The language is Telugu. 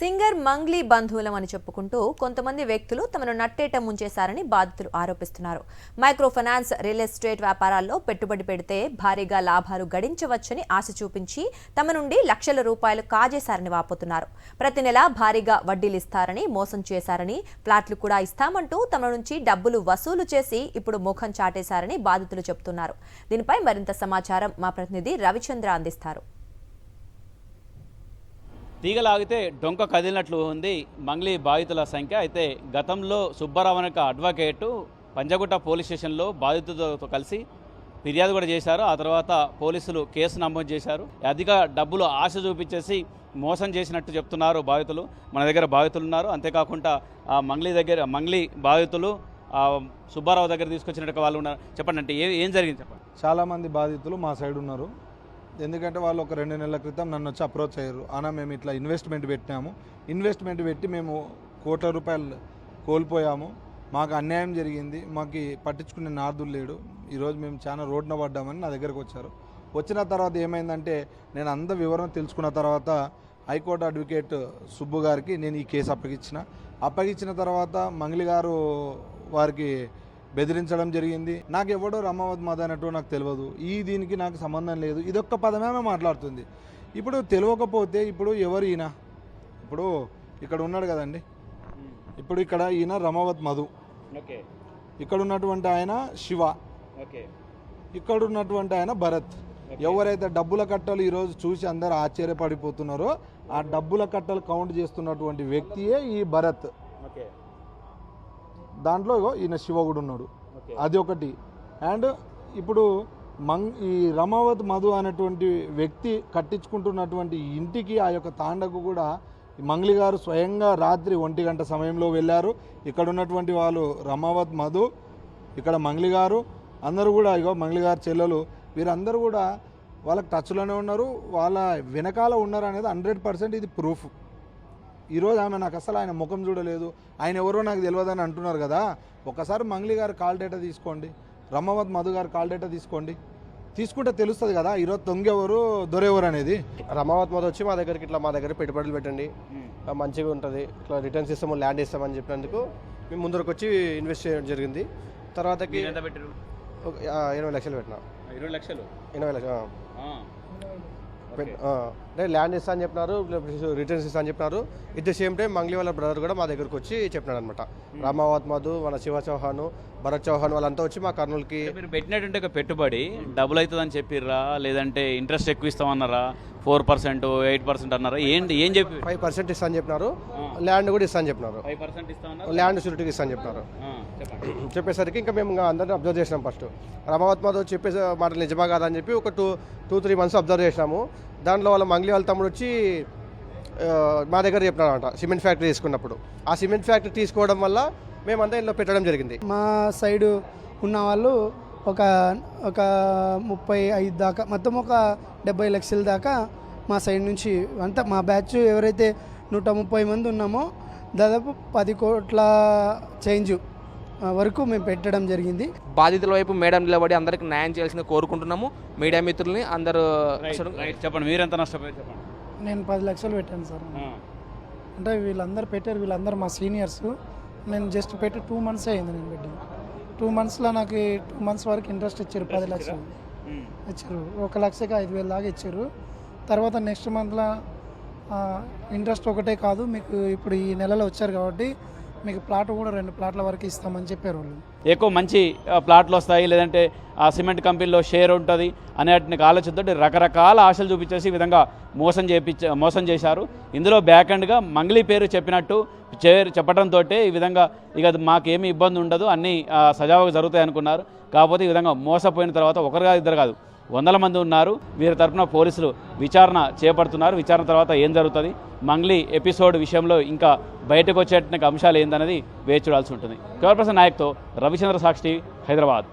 సింగర్ మంగ్లీ బంధువులం అని చెప్పుకుంటూ కొంతమంది వ్యక్తులు తమను నట్టేట ముంచేశారని బాధితులు ఆరోపిస్తున్నారు. మైక్రో ఫైనాన్స్, రియల్ ఎస్టేట్ వ్యాపారాల్లో పెట్టుబడి పెడితే భారీగా లాభాలు గడించవచ్చని ఆశ చూపించి తమ నుండి లక్షల రూపాయలు కాజేశారని వాపోతున్నారు. ప్రతి నెల భారీగా వడ్డీలు ఇస్తారని మోసం చేశారని, ప్లాట్లు కూడా ఇస్తామంటూ తమ నుంచి డబ్బులు వసూలు చేసి ఇప్పుడు ముఖం చాటేశారని బాధితులు చెబుతున్నారు. దీనిపై మరింత సమాచారం మా ప్రతినిధి రవిచంద్ర అందిస్తారు. తీగలాగితే డొంక కదిలినట్లు ఉంది మంగ్లీ బాధితుల సంఖ్య. అయితే గతంలో సుబ్బారావు అనే అడ్వకేటు పంజగుట్ట పోలీస్ స్టేషన్లో బాధితులతో కలిసి ఫిర్యాదు కూడా చేశారు. ఆ తర్వాత పోలీసులు కేసు నమోదు చేశారు. అధిక డబ్బులు ఆశ చూపించేసి మోసం చేసినట్టు చెప్తున్నారు బాధితులు. మన దగ్గర బాధితులు ఉన్నారు. అంతేకాకుండా మంగ్లీ బాధితులు సుబ్బారావు దగ్గర తీసుకొచ్చినట్టు వాళ్ళు ఉన్నారు. చెప్పండి, అంటే ఏం జరిగింది చెప్పండి. చాలామంది బాధితులు మా సైడ్ ఉన్నారు. ఎందుకంటే వాళ్ళు ఒక 2 నెలల క్రితం నన్ను వచ్చి అప్రోచ్ అయ్యారు. అన్న మేము ఇట్లా ఇన్వెస్ట్మెంట్ పెట్టినాము, ఇన్వెస్ట్మెంట్ పెట్టి మేము కోట్ల రూపాయలు కోల్పోయాము, మాకు అన్యాయం జరిగింది, మాకు పట్టించుకునే నార్దులు లేడు, ఈరోజు మేము చాలా రోడ్డున పడ్డామని నా దగ్గరకు వచ్చారు. వచ్చిన తర్వాత ఏమైందంటే నేను అంత వివరణ తెలుసుకున్న తర్వాత హైకోర్టు అడ్వకేట్ సుబ్బు గారికి నేను ఈ కేసు అప్పగించిన తర్వాత మంగ్లీ గారు వారికి బెదిరించడం జరిగింది. నాకు ఎవడో రమావత్ మద అన్నట్టు నాకు తెలియదు, దీనికి నాకు సంబంధం లేదు, ఇదొక్క పదమే మాట్లాడుతుంది. ఇప్పుడు తెలియకపోతే ఇప్పుడు ఎవరు ఈయన? ఇప్పుడు ఇక్కడ ఉన్నాడు కదండి, ఇప్పుడు ఇక్కడ ఈయన రమావత్ మధు, ఇక్కడ ఉన్నటువంటి ఆయన శివ, ఇక్కడ ఉన్నటువంటి ఆయన భరత్. ఎవరైతే డబ్బుల కట్టలు ఈరోజు చూసి అందరూ ఆశ్చర్యపడిపోతున్నారో ఆ డబ్బుల కట్టలు కౌంట్ చేస్తున్నటువంటి వ్యక్తియే ఈ భరత్. దాంట్లో ఈయన శివ కూడా ఉన్నాడు, అది ఒకటి. అండ్ ఇప్పుడు ఈ రమావత్ మధు అనేటువంటి వ్యక్తి కట్టించుకుంటున్నటువంటి ఇంటికి ఆ యొక్క తాండకు కూడా మంగ్లీ గారు స్వయంగా రాత్రి 1 గంట సమయంలో వెళ్ళారు. ఇక్కడ ఉన్నటువంటి వాళ్ళు రమావత్ మధు, ఇక్కడ మంగ్లీ గారు అందరూ కూడా మంగ్లీ గారు చెల్లెలు, వీరందరూ కూడా వాళ్ళకి టచ్లోనే ఉన్నారు, వాళ్ళ వెనకాల ఉన్నారు అనేది 100% ఇది ప్రూఫ్. ఈరోజు ఆమె నాకు అసలు ఆయన ముఖం చూడలేదు, ఆయన ఎవరో నాకు తెలియదని అంటున్నారు కదా. ఒకసారి మంగ్లీ గారు కాల్ డేటా తీసుకోండి, రమావత్ మధు గారు కాల్ డేటా తీసుకుంటే తెలుస్తుంది కదా ఈరోజు దొంగెవరు దొరెవరు అనేది. రమావత్ మధు వచ్చి మా దగ్గర పెట్టుబడులు పెట్టండి, మంచిగా ఉంటుంది, ఇట్లా రిటర్న్స్ ఇస్తాము, ల్యాండ్ ఇస్తామని చెప్పినందుకు మేము ముందరకు వచ్చి ఇన్వెస్ట్ చేయడం జరిగింది. తర్వాతకి 20 లక్షలు పెట్టినా. 20 లక్షలు అంటే ల్యాండ్ ఇస్తా అని చెప్పినారు, రిటర్న్స్ ఇస్తా అని చెప్పినారు. At the same time Mangli వాళ్ళ బ్రదర్ కూడా మా దగ్గరకు వచ్చి చెప్పినాడు అనమాట. రమావత్ మధు, మన శివ చౌహాన్, భరత్ చౌహాన్ వాళ్ళంతా వచ్చి మా కర్నూలుకి. మీరు పెట్టినట్టుంటే ఒక పెట్టుబడి డబుల్ అవుతుందని చెప్పిర్రా, లేదంటే ఇంట్రెస్ట్ ఎక్కువ ఇస్తామన్నారా? 4%, 8% అన్నారా? ఏం చెప్పి 5% ఇస్తా అని చెప్పినారు, ల్యాండ్ కూడా ఇస్తా అని చెప్పినారు, 5% ఇస్తామన్నారు, ల్యాండ్ షూరిటీకి ఇస్తా అని చెప్పినారు. చెప్పేసరికి ఇంకా మేము అందరినీ అబ్జర్వ్ చేసినాం. ఫస్ట్ రమావత్ మధు చెప్పే మాటలు నిజమా కాదా అని చెప్పి ఒక 2-3 మంత్స్ అబ్జర్వ్ చేసినాము. దాంట్లో వాళ్ళ మంగ్లీ వాళ్ళ తమ్ముడు వచ్చి మా దగ్గర చెప్పినారంట సిమెంట్ ఫ్యాక్టరీ తీసుకున్నప్పుడు. ఆ సిమెంట్ ఫ్యాక్టరీ తీసుకోవడం వల్ల మేమంతా ఇంట్లో పెట్టడం జరిగింది. మా సైడు ఉన్న వాళ్ళు ఒక 35 దాకా, మొత్తం ఒక 70 లక్షల దాకా మా సైడ్ నుంచి అంతా మా బ్యాచ్ ఎవరైతే 130 మంది ఉన్నామో దాదాపు 10 కోట్ల చేంజ్ వరకు మేము పెట్టడం జరిగింది. బాధితుల వైపు మేడం నిలబడి అందరికి న్యాయం చేయాల్సింది కోరుకుంటున్నాము. మీడియా మిత్రుల్ని అందరూ చెప్పండి, మీరెంత నష్టపోయారు చెప్పండి. నేను 10 లక్షలు పెట్టాను సార్. అంటే వీళ్ళందరూ పెట్టారు, వీళ్ళందరూ మా సీనియర్స్. నేను జస్ట్ పెట్టి 2 మంత్స్ అయింది. నేను పెట్టి 2 మంత్స్లో నాకు 2 మంత్స్ వరకు ఇంట్రెస్ట్ ఇచ్చారు. 10 లక్షలు ఇచ్చారు, 1,05,000 దాకా ఇచ్చారు. తర్వాత నెక్స్ట్ మంత్లో ఇంట్రెస్ట్ ఒకటే కాదు, మీకు ఇప్పుడు ఈ నెలలో వచ్చారు కాబట్టి మీకు ప్లాట్ కూడా 2 ప్లాట్ల వరకు ఇస్తామని చెప్పారు వాళ్ళు. ఎక్కువ మంచి ప్లాట్లు వస్తాయి, లేదంటే ఆ సిమెంట్ కంపెనీలో షేర్ ఉంటుంది అనేటికి ఆలోచనతో రకరకాల ఆశలు చూపించేసి ఈ విధంగా మోసం చేశారు. ఇందులో బ్యాక్ ఎండ్గా మంగ్లీ పేరు చెప్పడంతో ఈ విధంగా ఇక మాకేమీ ఇబ్బంది ఉండదు, అన్నీ సజావుగా జరుగుతాయి అనుకున్నారు. కాకపోతే ఈ విధంగా మోసపోయిన తర్వాత ఒకరు కాదు, ఇద్దరు కాదు, 100 మంది ఉన్నారు. వీరి తరఫున పోలీసులు విచారణ చేపడుతున్నారు. విచారణ తర్వాత ఏం జరుగుతుంది, మంగ్లీ ఎపిసోడ్ విషయంలో ఇంకా బయటకు వచ్చేట అంశాలు ఏందనేది వేచి చూడాల్సి ఉంటుంది. కెమెరా పర్సన్ నాయక్తో రవిచంద్ర, సాక్షి టీవీ, హైదరాబాద్.